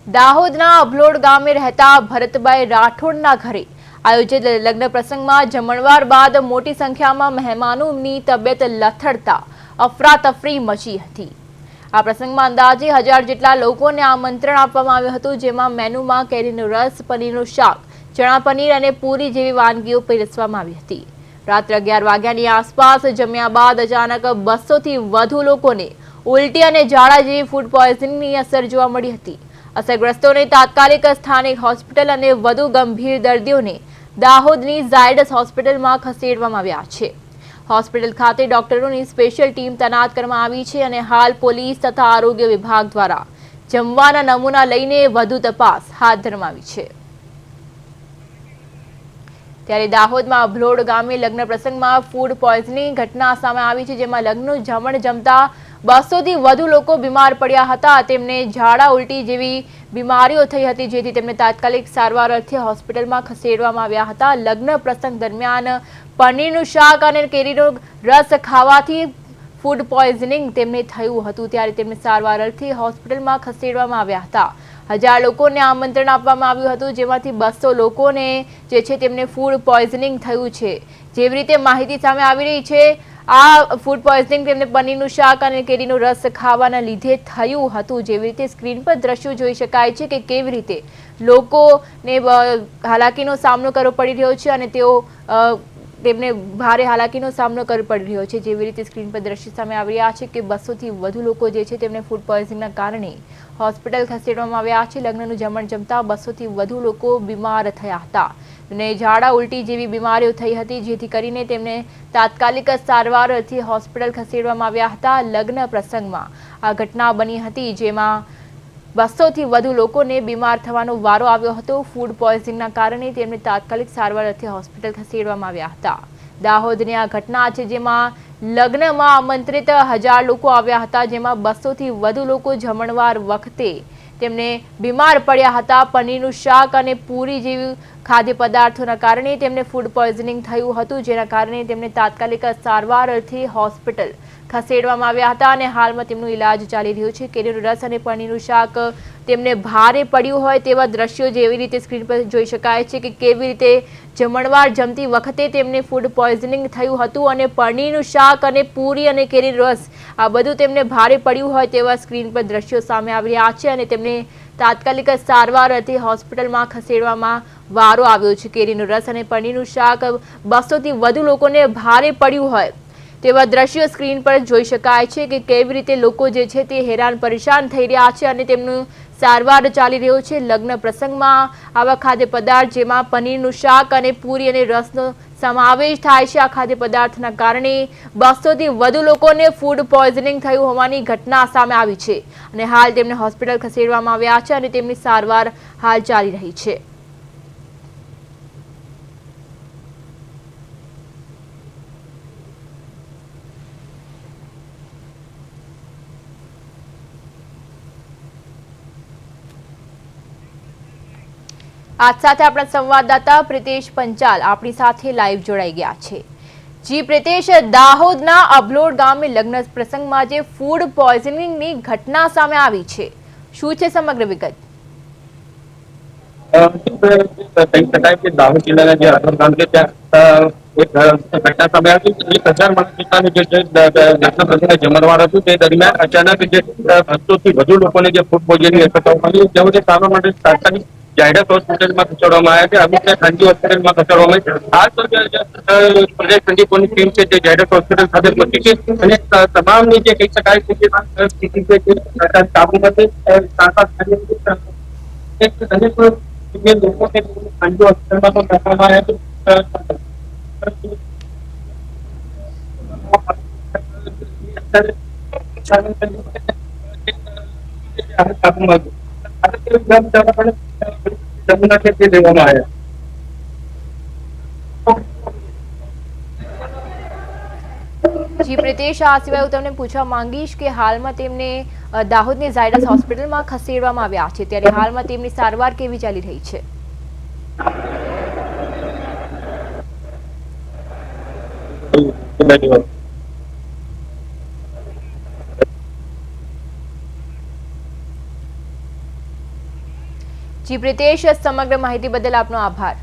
દાહોદના અભલોડ ગામે રહેતા ભરતભાઈ રાઠોડના ઘરે આયોજિત લગ્ન પ્રસંગમાં જમણવાર બાદ મોટી સંખ્યામાં મહેમાનોની તબિયત લથડતા અફરાતફરી મચી હતી। આ પ્રસંગમાં અંદાજે 1000 જેટલા લોકોને આમંત્રણ આપવામાં આવ્યું હતું, જેમાં મેનુમાં કેરીનો રસ, પનીરનું શાક, ચણા પનીર અને પૂરી જેવી વાનગીઓ પીરસવામાં આવી હતી। રાત્રે 11 વાગ્યાની આસપાસ જમ્યા બાદ અચાનક 200 થી વધુ લોકોને ઉલટી અને ઝાડા જેવી ફૂડ પોઈઝનિંગની અસર જોવા મળી હતી। અસરગ્રસ્તોને તાત્કાલિક સ્થાનિક હોસ્પિટલ અને વધુ ગંભીર દર્દીઓને દાહોદની ઝાયડસ હોસ્પિટલમાં ખસેડવામાં આવ્યા છે। હોસ્પિટલ ખાતે ડોક્ટરોની સ્પેશિયલ ટીમ તૈનાત કરવામાં આવી છે અને હાલ પોલીસ તથા આરોગ્ય વિભાગ દ્વારા જમવાના નમૂના લઈને વધુ તપાસ હાથ ધરવામાં આવી છે। ત્યારે દાહોદમાં અભલોડ ગામે લગ્ન પ્રસંગમાં ફૂડ પોઈઝનિંગ ઘટના સામે આવી છે, જેમાં લગ્નનું જમણ જમતા 200 થી વધુ લોકો બીમાર પડ્યા હતા। તેમને ઝાડા ઉલટી જેવી બીમારીઓ થઈ હતી, જેથી તેમને તાત્કાલિક સારવાર અર્થે હોસ્પિટલમાં ખસેડવામાં આવ્યા હતા। લગ્ન પ્રસંગ દરમિયાન પનીરનું શાક અને કેરીનો રસ ખાવાથી ફૂડ પોઈઝનિંગ તેમને થયું હતું, ત્યારે તેમને સારવાર અર્થે હોસ્પિટલમાં ખસેડવામાં આવ્યા હતા। 1000 લોકોને આમંત્રણ આપવામાં આવ્યું હતું, જેમાંથી 200 લોકોને જે છે તેમને ફૂડ પોઈઝનિંગ થયું છે। જેવી રીતે માહિતી સામે આવી રહી છે, આ ફૂડ પોઈઝનિંગ તેમને પનીરનું શાક અને કેરીનો રસ ખાવાના લીધે થયું હતું। જેવી રીતે સ્ક્રીન પર દ્રશ્યો જોઈ શકાય છે કે કેવી રીતે લોકોને હાલાકીનો સામનો કરવો પડી રહ્યો છે અને તેમને ભારે હાલાકીનો સામનો કરવો પડી રહ્યો છે। જેવી રીતે સ્ક્રીન પર દ્રશ્ય સામે આવી રહ્યા છે કે 200 થી વધુ લોકો જે છે તેમને ફૂડ પોઈઝનિંગના કારણે હોસ્પિટલ ખસેડવામાં આવ્યા છે। લગ્નનું જમણ જમતા 200 થી વધુ લોકો બીમાર થયા હતા અને ઝાડા ઉલટી જેવી બીમારીઓ થઈ હતી, જેથી કરીને તેમને તાત્કાલિક સારવાર અર્થે હોસ્પિટલ ખસેડવામાં આવ્યા હતા। લગ્ન પ્રસંગમાં આ ઘટના બની હતી, જેમાં 200 થી વધુ લોકોને બીમાર થવાનો વારો આવ્યો હતો। ફૂડ પોઈઝનિંગના કારણે તેમને તાત્કાલિક સારવાર અર્થે હોસ્પિટલ ખસેડવામાં આવ્યા હતા। દાહોદની આ ઘટના છે, જેમાં લગ્નમાં આમંત્રિત 1000 લોકો આવ્યા હતા, જેમાં 200 થી વધુ લોકો જમણવાર વખતે તેમને બીમાર પડ્યા હતા। પનીરનું શાક અને પૂરી જેવી ખાદ્ય પદાર્થોના કારણે તેમને ફૂડ પોઈઝનિંગ થયું હતું, જેના કારણે તેમને તાત્કાલિક સારવાર અર્થે હોસ્પિટલ ખસેડવામાં આવ્યા હતા અને હાલમાં તેમનું ઇલાજ ચાલી રહ્યું છે। કેરીનો રસ અને પનીરનું શાક તેમને ભારે પડ્યું હોય તેવા દ્રશ્યો જેવી રીતે સ્ક્રીન પર જોઈ શકાય છે કે કેવી રીતે જમણવાર જમતી વખતે તેમને ફૂડ પોઈઝનિંગ થયું હતું અને પનીરનું શાક અને પૂરી અને કેરીનો રસ આ બધું તેમને ભારે પડ્યું હોય તેવા સ્ક્રીન પર દ્રશ્યો સામે આવી રહ્યા છે અને તેમને તાત્કાલિક સારવાર અર્થે હોસ્પિટલમાં ખસેડવામાં વારો આવ્યો છે। કેરીનો રસ અને પનીરનું શાક 200 થી વધુ લોકોને ભારે પડ્યું હોય તેવા દ્રશ્યો સ્ક્રીન પર જોઈ શકાય છે કે કેવી રીતે લોકો જે છે તે હેરાન પરેશાન થઈ રહ્યા છે અને તેમનું સારવાર ચાલી રહ્યો છે। લગ્ન પ્રસંગમાં આવા ખાદ્ય પદાર્થ જેમાં પનીરનું શાક અને પૂરી અને રસનો સમાવેશ થાય છે। આ ખાદ્ય પદાર્થના કારણે 200 થી વધુ લોકોને ફૂડ પોઈઝનિંગ થયું હોવાની ઘટના સામે આવી છે અને હાલ તેમને હોસ્પિટલ ખસેડવામાં આવ્યા છે અને તેમની સારવાર હાલ ચાલી રહી છે। આજ સાથે આપણા સંવાદદાતા પ્રિતેશ પંચાલ આપણી સાથે લાઈવ જોડાઈ ગયા છે। જી પ્રિતેશ, દાહોદના અભલોડ ગામે લગ્ન પ્રસંગમાં જે ફૂડ પોઈઝનિંગની ઘટના સામે આવી છે, શું છે સમગ્ર વિગત? કહી શકાય કે દાહોદ જિલ્લાના જે અભલોડ ગામ છે ત્યાં એક ઘટના સામે આવી। 1000 માણસોનું જે લગ્ન પ્રસંગે જમણવાર હતું તે દરમિયાન અચાનક જે 200 થી વધુ લોકોને જે ફૂડ પોઈઝનિંગ અસર થવા માંડી, જેઓને સારવાર માટે તાત્કાલિક ઝાયડસ હોસ્પિટલમાં ખસેડવામાં આવ્યા છે। અમુકને ખાનગી હોસ્પિટલમાં ખસેડવામાં આવી। હાલ તો પ્રદેશ સંદીપોની ટીમ છે જે ઝાયડસ હોસ્પિટલ ખાતે પહોંચી છે અને તમામની જે કહી શકાય છે કે સ્થિતિ છે તે કાબુમાં છે। લોકોને ખાનગી હોસ્પિટલમાં પણ રાખવામાં આવ્યા છે લેવામાં આવ્યા। જી પ્રિતેશ, આ સિવાય હું તમને પૂછવા માંગીશ કે હાલમાં તેમને દાહોદની ઝાયડસ હોસ્પિટલમાં ખસેડવામાં આવ્યા છે, ત્યારે હાલમાં તેમની સારવાર કેવી ચાલી રહી છે? જી પ્રિતેશ, સમગ્ર માહિતી બદલ આપનો આભાર.